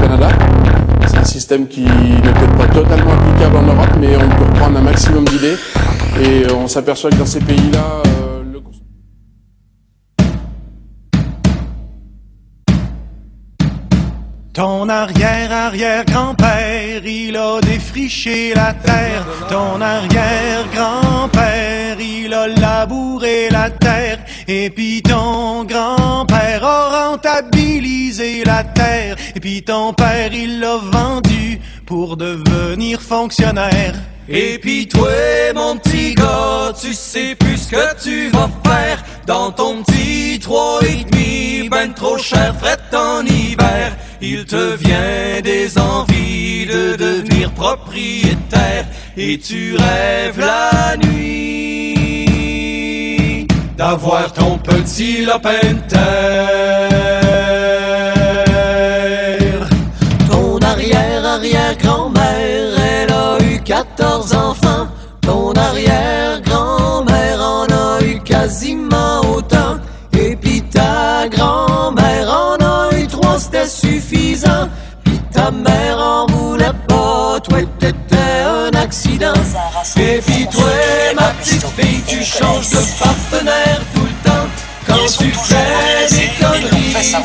Canada. C'est un système qui n'est peut-être pas totalement applicable en Europe, mais on peut reprendre un maximum d'idées. Et on s'aperçoit que dans ces pays-là, Ton arrière-arrière-grand-père, il a défriché la terre. Ton arrière-grand-père, il a labouré la terre. Et puis ton grand-père a rentabilisé la terre. Et puis ton père, il l'a vendu pour devenir fonctionnaire. Et puis toi, mon petit gars, tu sais plus ce que tu vas faire dans ton petit 3,5, ben trop cher, fret en hiver. Il te vient des envies de devenir propriétaire et tu rêves la nuit d'avoir ton petit lopin de terre. Ton arrière-arrière-grand-mère, elle a eu 14 enfants. Ton arrière-grand-mère en a eu quasiment autant. Et pis ta grand-mère en a eu 3, c'était suffisant. Pis ta mère en voulait pas, toi t'étais un accident. Et pis toi, ma petite fille, tu changes de partenaire tout le temps. Quand tu fais des conneries, tu t'en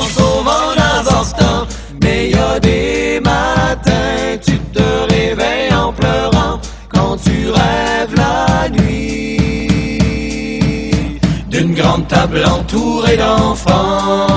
sauves en avortant. Mais y'a des matins, tu te réveilles en pleurant quand tu rêves la nuit d'une grande table entourée d'enfants.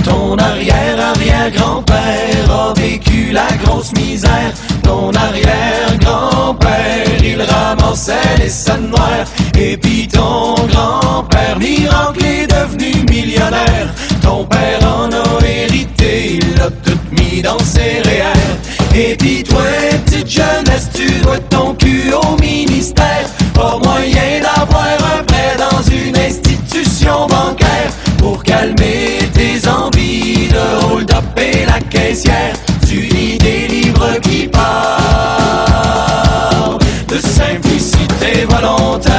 Ton arrière-arrière-grand-père a vécu la grosse misère. Ton arrière-grand-père, il ramassait les scènes noires. Et puis ton grand-père, miracle, est devenu millionnaire. Ton père en a hérité, il l'a tout mis dans ses REER. Et puis toi, petite jeunesse, tu dois ton cul au ministère. Pas moyen d'avoir un prêt dans une institution bancaire pour calmer tes envies de hold-up et la caissière. Tu lis des livres qui parlent de simplicité volontaire.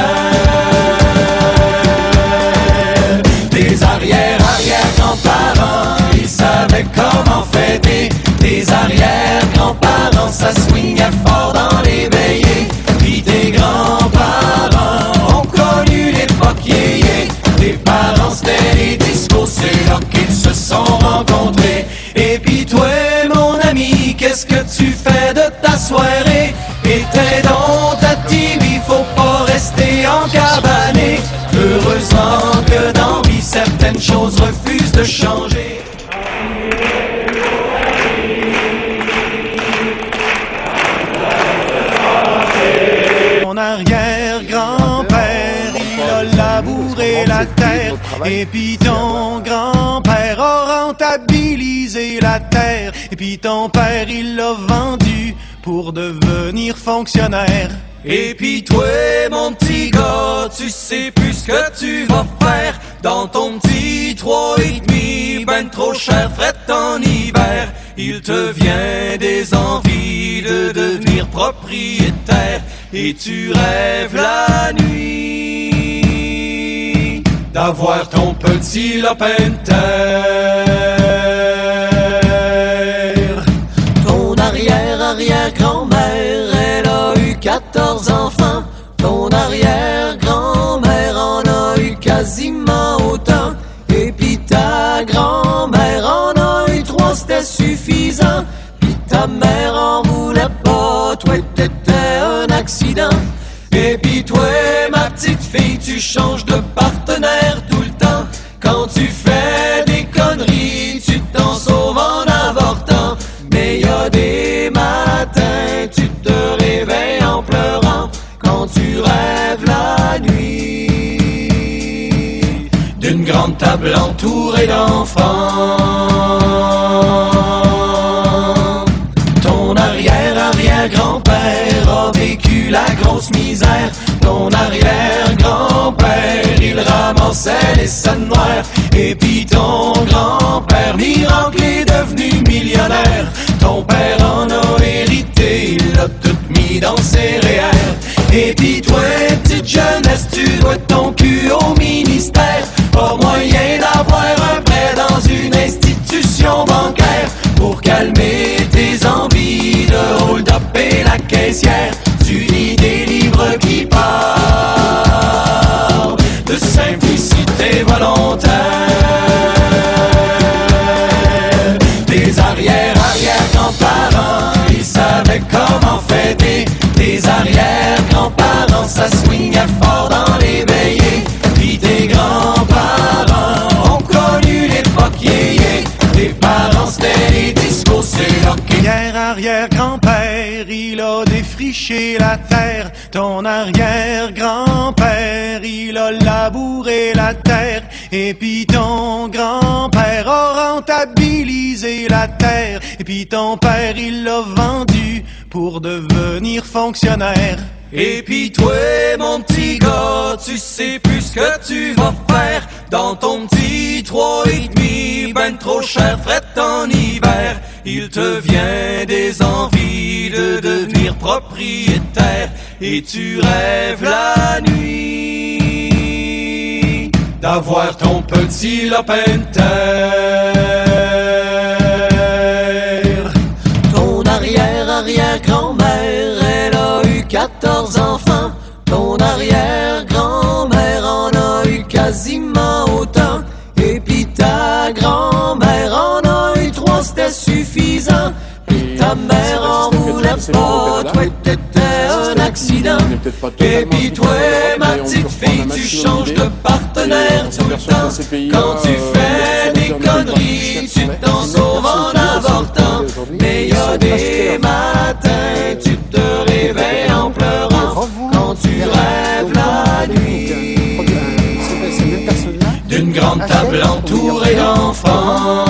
Tes arrière-arrière-grands-parents, ils savaient comment fêter. Tes arrière-grands-parents, ça swingait fort dans les veillées. Puis tes grands-parents ont connu l'époque yéyé. Tes parents, c'était les discos, c'est là qu'ils se sont rencontrés. Et puis toi, mon ami, qu'est-ce que tu fais de ta soirée? Éteins donc ta TV, faut pas rester encabané. Heureusement que dans vie, certaines choses refusent de changer. Mon arrière-grand-père, il a labouré la terre. Et puis ton grand-père a rentabilisé la terre. Et puis ton père, il l'a vendu pour devenir fonctionnaire. Et puis toi, mon petit gars, tu sais plus ce que tu vas faire dans ton petit 3,5, ben trop cher, fret en hiver. Il te vient des envies de devenir propriétaire et tu rêves la nuit d'avoir ton petit lopin de terre. Ton arrière-arrière-grand-mère, elle a eu 14 enfants. Ton arrière-grand-mère en a eu quasiment autant. Et pis ta grand-mère en a eu 3, c'était suffisant. Pis ta mère en voulait pas, toi t'étais un accident. Et pis toi, ma petite fille, tu changes de partenaire tout le temps. Quand tu fais des conneries, tu t'en sauves en avortant. Mais y'a des matins, tu te réveilles en pleurant quand tu rêves la nuit d'une grande table entourée d'enfants. Ton arrière-arrière-grand-père a vécu la grosse misère. Ton arrière-grand-père, il ramassait les scènes noires. Et puis ton grand-père, miracle, est devenu millionnaire. Ton père en a hérité, il l'a tout mis dans ses REER. Et puis toi, petite jeunesse, tu dois ton cul au ministère. Pas moyen d'avoir un prêt dans ça swingait fort dans les veillées. Puis tes grands-parents ont connu l'époque yéyé. Tes parents c'était les discos, c'est hockey. Arrière-grand-père, il a défriché la terre. Ton arrière-grand-père, il a labouré la terre. Et puis ton grand-père a rentabilisé la terre. Et puis ton père, il l'a vendu pour devenir fonctionnaire. Et puis toi, mon petit gars, tu sais plus ce que tu vas faire dans ton petit 3,5, ben trop cher, fret en hiver. Il te vient des envies de devenir propriétaire et tu rêves la nuit d'avoir ton petit lopin de terre. Ton arrière-arrière-grand-mère, elle a eu 14 enfants. Ton arrière-grand-mère en a eu quasiment autant. Et puis ta grand-mère en a eu 3, c'était suffisant. Puis ta mère en voulait pas, toi t'étais un accident. Et puis toi, ma petite fille, tu changes de partenaire tout le temps. Quand tu fais des conneries, tu t'en sauves en avortant. Mais y a des matins, tu te réveilles en pleurant quand tu rêves la nuit d'une grande table entourée d'enfants.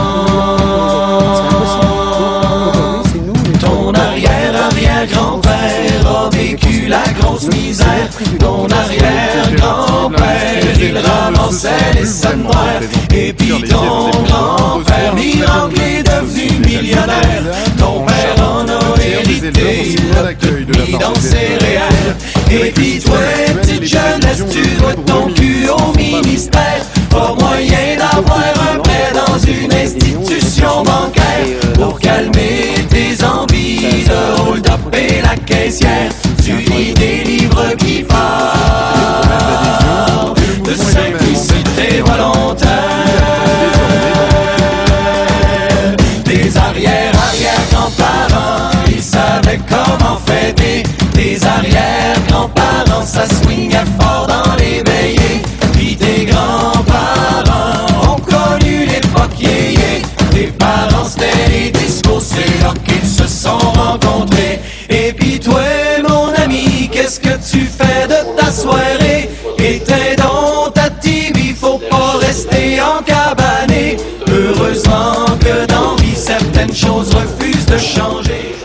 Ton arrière-arrière-grand-père a vécu la grosse misère. Ton arrière-grand-père, il ramassait les scènes noires. Et puis ton grand-père, miracle, est devenu millionnaire. Ton père en a hérité, il l'a mis dans ses réels. Et puis toi, petite jeunesse, tu dois ton cul au ministère. Pas moyen d'avoir un prêt dans une institution bancaire pour calmer tes envies de hold-up et la caissière. Tu lis des livres qui parlent de simplicité volontaire. Tes arrière-arrière-grands-parents, ils savaient comment fêter. Tes arrière-grands-parents, ça swingait fort dans les veillées. Puis tes grands-parents ont connu l'époque yéyé. Tes parents c'était les discos, c'est là qu'ils se sont rencontrés. Et puis toi, mon ami, qu'est-ce que tu fais de ta soirée? Éteins donc ta TV, faut pas rester encabané. Heureusement que dans vie, certaines choses refusent de changer.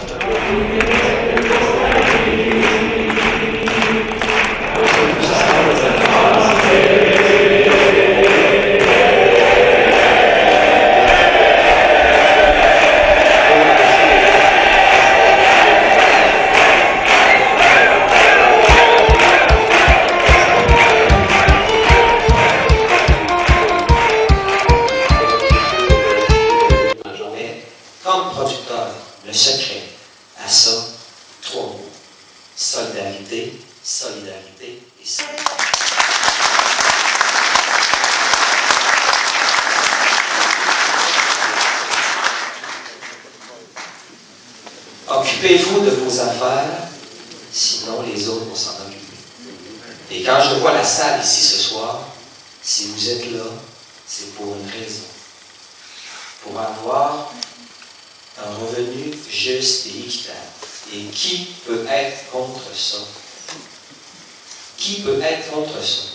Comme producteur, le secret à ça, 3 mots. Solidarité, solidarité et solidarité. Occupez-vous de vos affaires, sinon les autres vont s'en occuper. Et quand je vois la salle ici ce soir, si vous êtes là, c'est pour une raison. Pour avoir un revenu juste et équitable. Et qui peut être contre ça? Qui peut être contre ça?